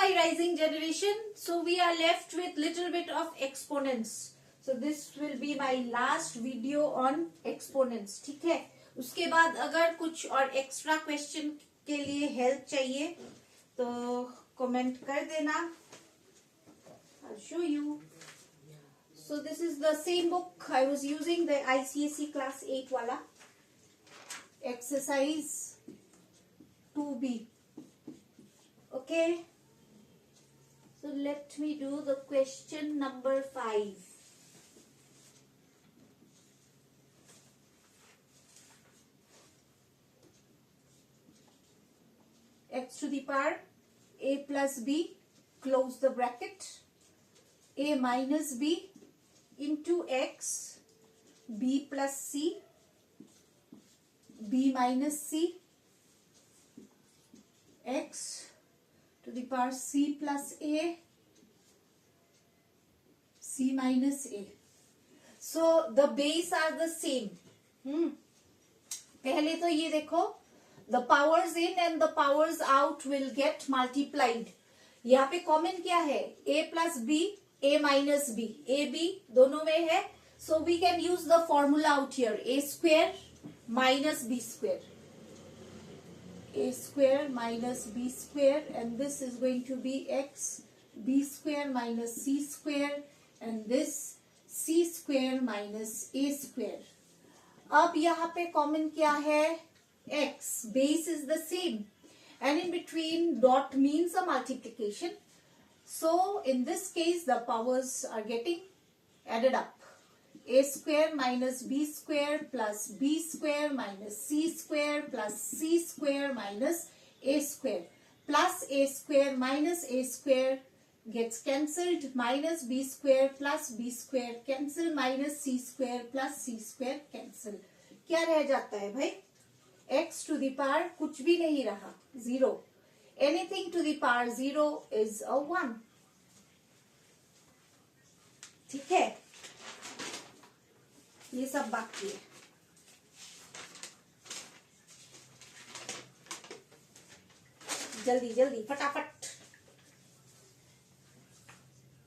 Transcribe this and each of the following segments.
my rising generation. So we are left with little bit of exponents. So this will be my last video on exponents. ठीक है, उसके बाद अगर कुछ और एक्स्ट्रा क्वेश्चन के लिए हेल्प चाहिए तो कमेंट कर देना. I'll show you. So this is the same book I was using, the ICSE class 8 wala. Exercise 2B. Okay. So let me do the question number 5. X to the power a plus b, close the bracket, a minus b into x, b plus c, b minus c, x to the power c plus a, c minus a. So the base are the same. पहले तो ये देखो, the powers in and the powers out will get multiplied. यहाँ पे common क्या है? a plus b, a minus b, a b दोनों में है. So we can use the formula out here, a square minus b square, a square minus b square, and this is going to be x, b square minus c square, and this c square minus a square. अब यहाँ पे common क्या है? x, base is the same, and in between dot means a multiplication. So in this case the powers are getting added up. A square minus b square plus b square minus c square plus c square minus a square plus a square minus a square gets cancelled, minus b square plus b square cancel, minus c square plus c square cancel. क्या रह जाता है भाई? x to the power कुछ भी नहीं रहा, 0. Anything to the power 0 is a 1. ठीक है, ये सब बाकी है. जल्दी जल्दी फटाफट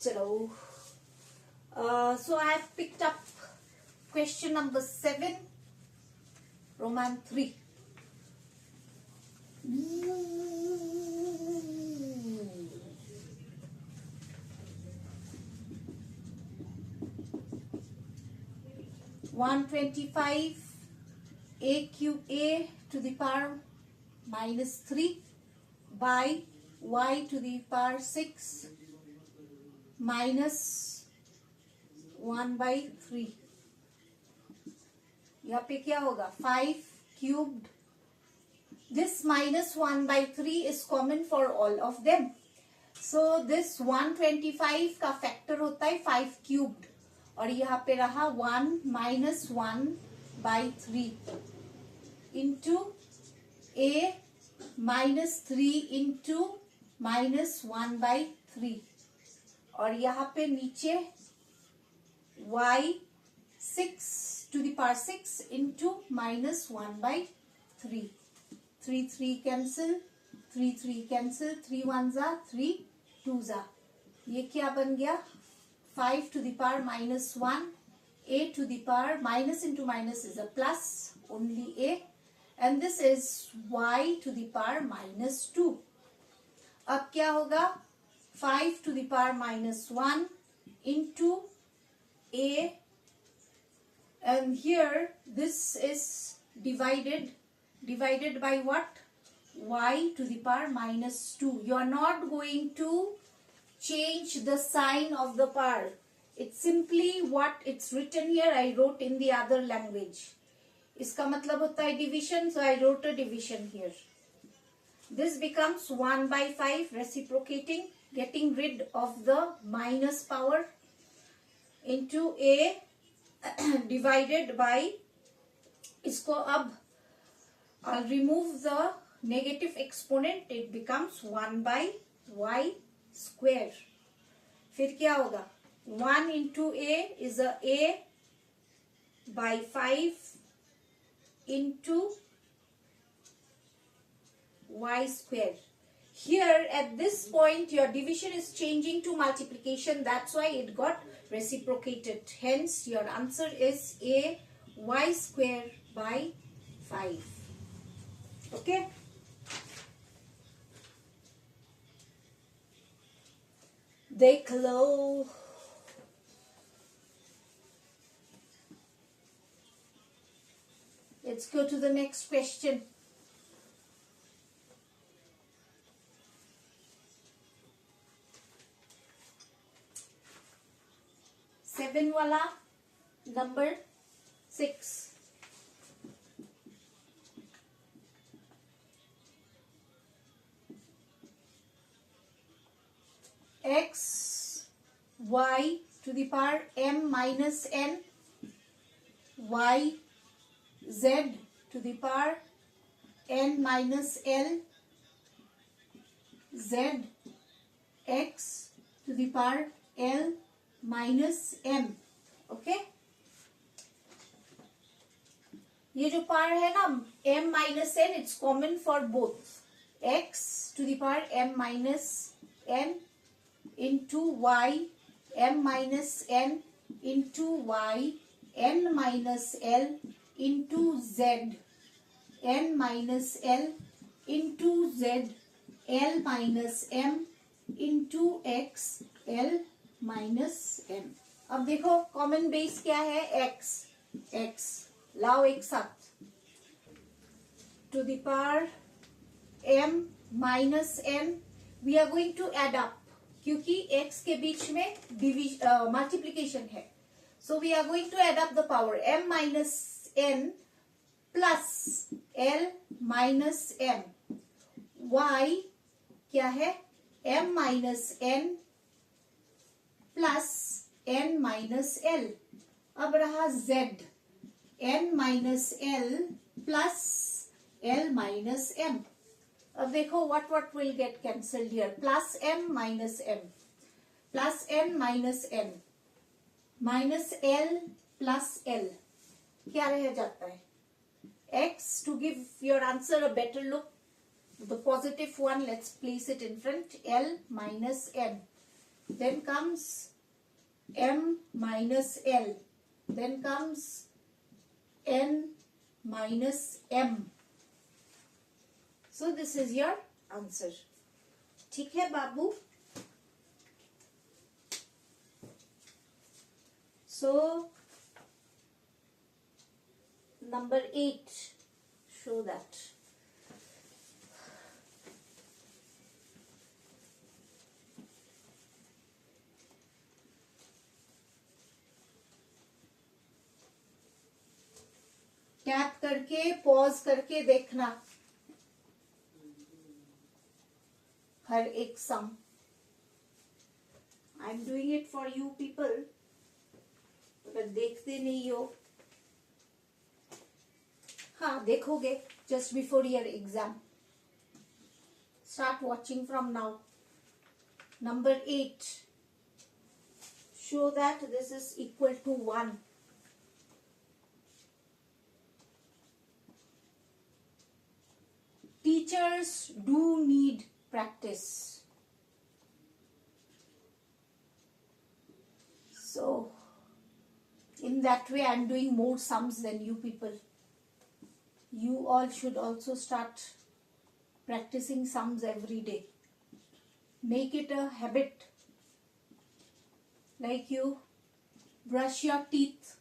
चलो. So I have picked up question number 7, Roman 3. (125) a cube a to the power minus 3 by y to the power 6 minus 1 by 3. यहाँ पे क्या होगा? 5 cubed. This minus 1 by 3 is common for all of them. So this 125 का factor होता है 5 cubed, और यहाँ पे रहा 1 minus 1 by 3 into a minus 3 into minus 1 by 3, और यहाँ पे नीचे y 6 to the power 6 into minus 1 by 3. 3 3 cancel, 3 3 cancel, 3 1s are 3 2s are. ये क्या बन गया? 5 to the power minus 1, a to the power minus into minus is a plus, only a, and this is y to the power minus 2. अब क्या होगा? 5 to the power minus 1 into a, and here this is divided by what? Y to the power minus 2. You are not going to change the sign of the power. It's simply what it's written here. I wrote in the other language. इसका मतलब होता है division, so I wrote a division here. This becomes 1 by 5, reciprocating, getting rid of the minus power, into a divided by, इसको अब I'll remove the negative exponent, it becomes 1 by y square. फिर क्या होगा? 1 into a is a by 5 into y square. here at this point your division is changing to multiplication, that's why it got reciprocated. Hence your answer is a y square by 5. Okay. देख लो. Let's go to the next question. Seven wala number 6. X y to the power m minus n y z to the power n minus l z x to the power l minus m. Okay, ये जो पार है ना m minus n, it's common for both. x to the power m minus n into y m minus n into y n minus l into z n minus l into z l minus m into x l minus m. अब देखो common base क्या है, x. x लाओ एक साथ. To the power m minus n we are going to add up, क्योंकि x के बीच में मल्टीप्लीकेशन है. So we are going to add up the power m minus n plus l minus m. y क्या है, m minus n plus n minus l. अब रहा z n minus l plus l minus m. अब देखो what will get cancelled here, plus m minus m plus n minus n minus l plus l क्या रह जाता है, x. To give your answer a better look, the positive one, let's place it in front, l minus n. Then comes m minus l, then comes n minus m. So this is your answer. ठीक है बाबू. So number 8, show that. Tap करके pause करके देखना हर एक sum. I am doing it for you people. अगर देखते नहीं हो, हाँ देखोगे just before your exam. Start watching from now. Number 8, show that this is equal to 1. Teachers do need practice. So, in that way, I'm doing more sums than you people. You all should also start practicing sums every day. Make it a habit. Like you brush your teeth.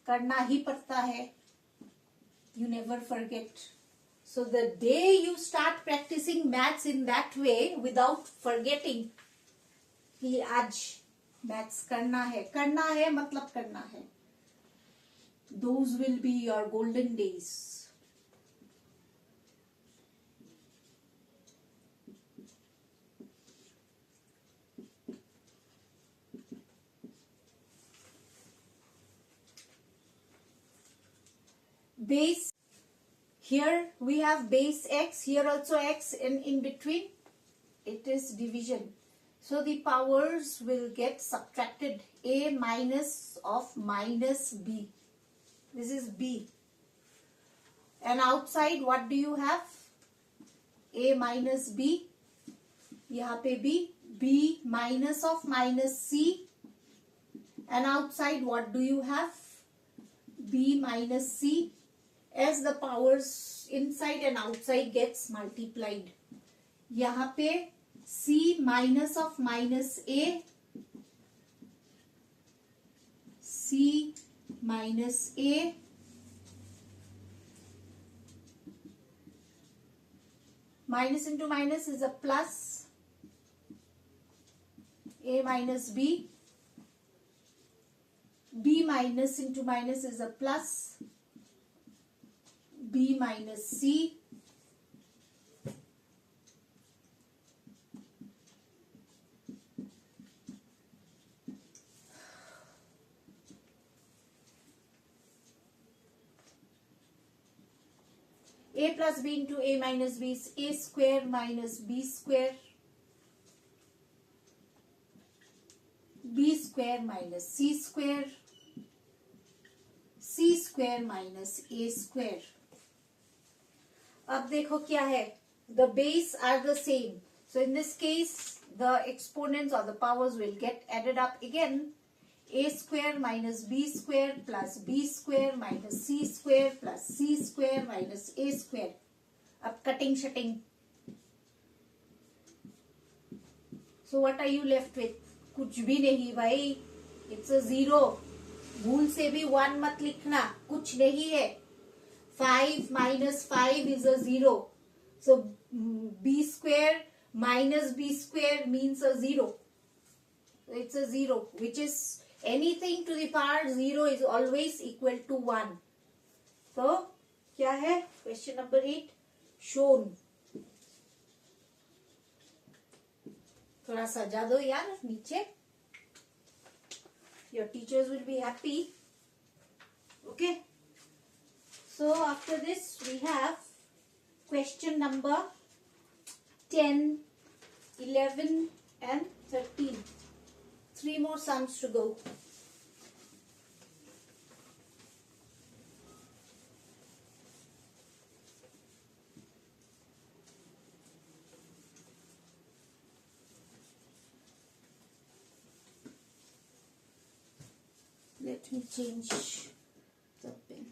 करना ही पड़ता है. You never forget. So the day you start practicing maths in that way without forgetting, कि आज maths करना है मतलब करना है, those will be your golden days. Base. Here we have base x, here also x, and in between it is division. So the powers will get subtracted. A minus of minus b. This is b. And outside what do you have? a minus b, यहाँ पे b minus of minus c, and outside what do you have? b minus c, as the powers inside and outside gets multiplied. यहाँ पे c minus of minus a, c minus a, minus into minus is a plus, a minus b, b minus into minus is a plus, b minus c, a plus b into a minus b is a square minus b square, b square minus c square, c square minus a square. अब देखो क्या है, the base are the same, so in this case the exponents or the powers will get added up again. A square minus b square plus b square minus c square plus c square minus a square. अब cutting shutting. So what are you left with? कुछ भी नहीं भाई, it's a zero. भूल से भी 1 मत लिखना, कुछ नहीं है. 5 minus 5 is a 0. So b square minus b square means a 0. It's a 0, which is anything to the power 0 is always equal to 1. So क्या है question number 8 shown. थोड़ा सजा दो यार नीचे, your teachers will be happy. Okay, so after this we have question number 10, 11 and 13. 3 more sums to go. Let me change the pen.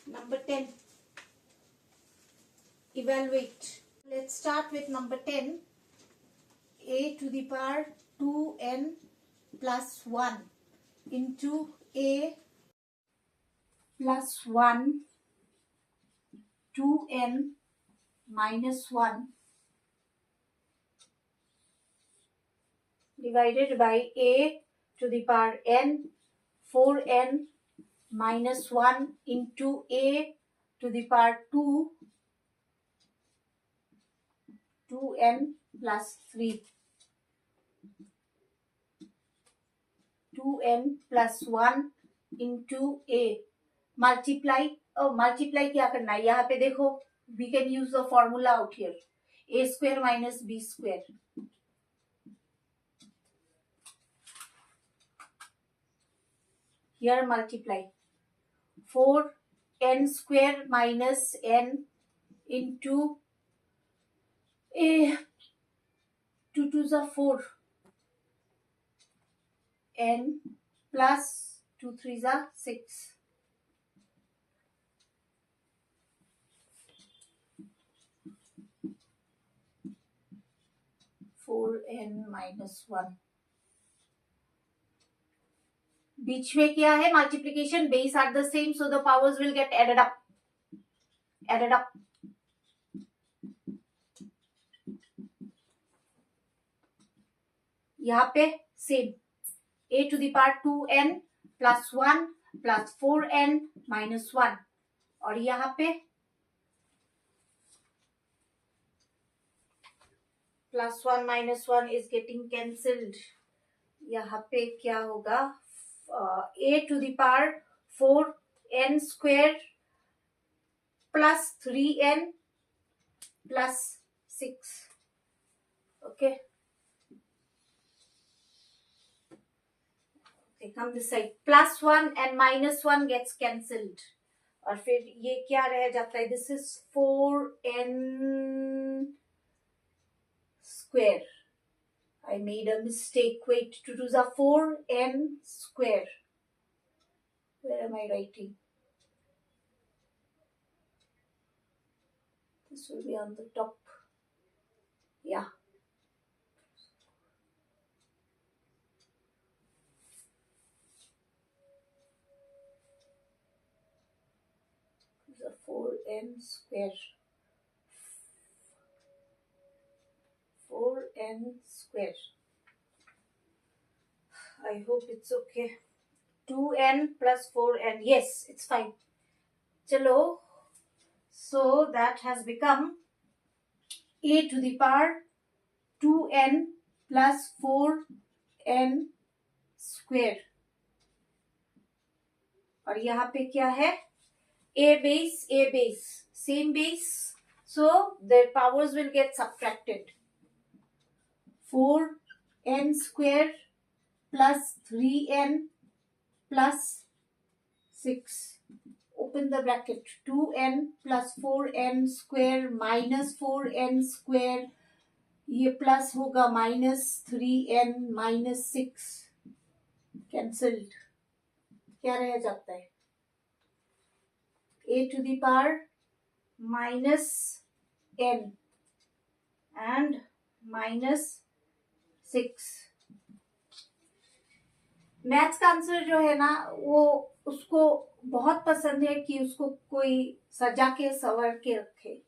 Number 10. Evaluate. Let's start with number 10. A to the power 2n plus 1 into a plus 1 2n minus 1 divided by a to the power n 4n minus 1 into a to the power 2n plus 3. 2n plus 1 into a. Multiply. Multiply क्या करना है यहाँ पे देखो, we can use the formula out here. a square minus b square. Here multiply. 4n square minus n into a 2 2s are 4 n plus 2 3s are 6. n minus 1. बीच में क्या है multiplication, base are the same, so the powers will get added up. यहाँ पे same, a to the power 2n plus 1 plus 4n minus 1, और यहाँ पे plus 1 minus 1 is getting cancelled. यहाँ पे क्या होगा, a to the power 4n square plus 3n plus 6. Okay, come this side. Plus 1 and minus 1 gets cancelled. और फिर ये क्या रह जाता है, this is 4n square. I made a mistake. Wait, to do the 4n square. Where am I writing? This will be on the top. Yeah. The 4n square. 4n square. I hope it's okay. 2n plus 4n. Yes, it's fine. Chalo. So that has become a to the power 2n plus 4n square. और यहाँ पे क्या है, a base, same base, so their powers will get subtracted. 4n square plus 3n plus 6. Open the bracket. 2n plus 4n square minus 4n square. ये plus होगा minus 3n minus 6. Cancelled. क्या रह जाता है, a to the power minus n and minus 6. Maths का answer जो है ना, वो उसको बहुत पसंद है कि उसको कोई सजा के सवर के रखे.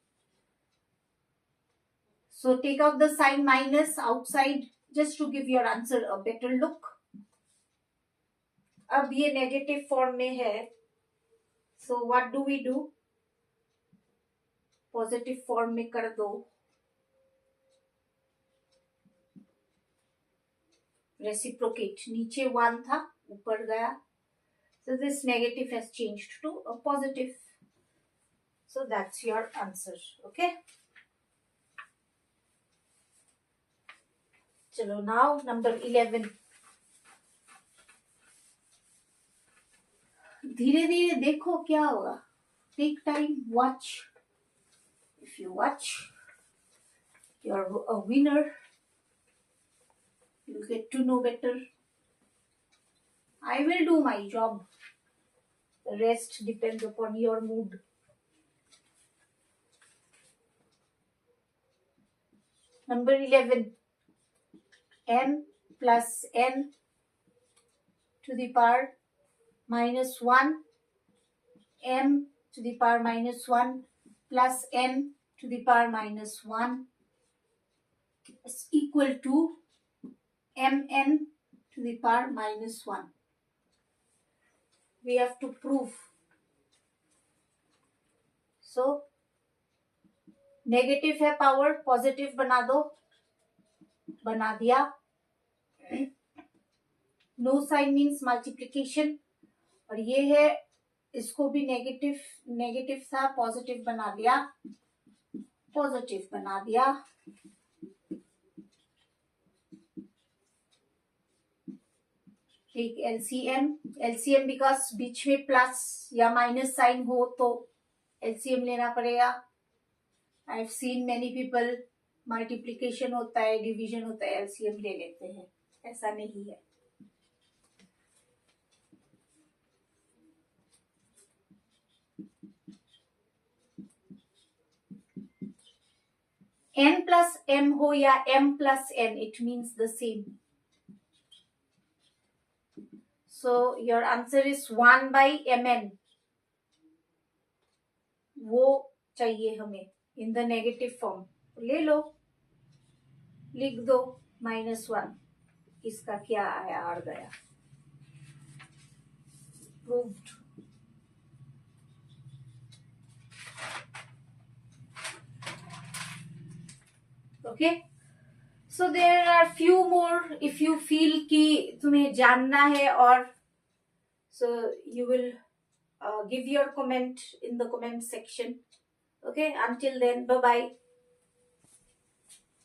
So take out the sign minus outside just to give your answer a better look. अब ये नेगेटिव फॉर्म में है, so what do we do? Positive form में कर दो. रेसिप्रोकेट. नीचे 1 था, ऊपर गया. So this negative has changed to a positive. So that's your answer. Okay. चलो now number 11. धीरे धीरे देखो क्या होगा. Take time, watch. If you watch, you're a winner. You get to know better. I will do my job. The rest depends upon your mood. Number 11. M plus n to the power minus 1. M to the power minus 1 plus n to the power minus 1 is equal to mn to the power minus 1. We have to prove. So negative है power, positive बना दो. बना दिया. No sign means multiplication. और ये है, इसको भी नेगेटिव था, पॉजिटिव बना दिया. पॉजिटिव बना दिया. एक एलसीएम बिकॉज बीच में प्लस या माइनस साइन हो तो एलसीएम लेना पड़ेगा. I have seen many people, multiplication होता है, डिवीजन होता है, एलसीएम ले लेते हैं. ऐसा नहीं है. n plus m हो या m plus n, it means the same. So your answer is 1 by mn. वो चाहिए हमें in the negative form. ले लो, लिख दो -1. इसका क्या आया, आ गया. Proved. Okay. So there are few more. If you feel कि तुम्हें जानना है और so you will give your comment in the comment section. Okay. Until then, bye bye.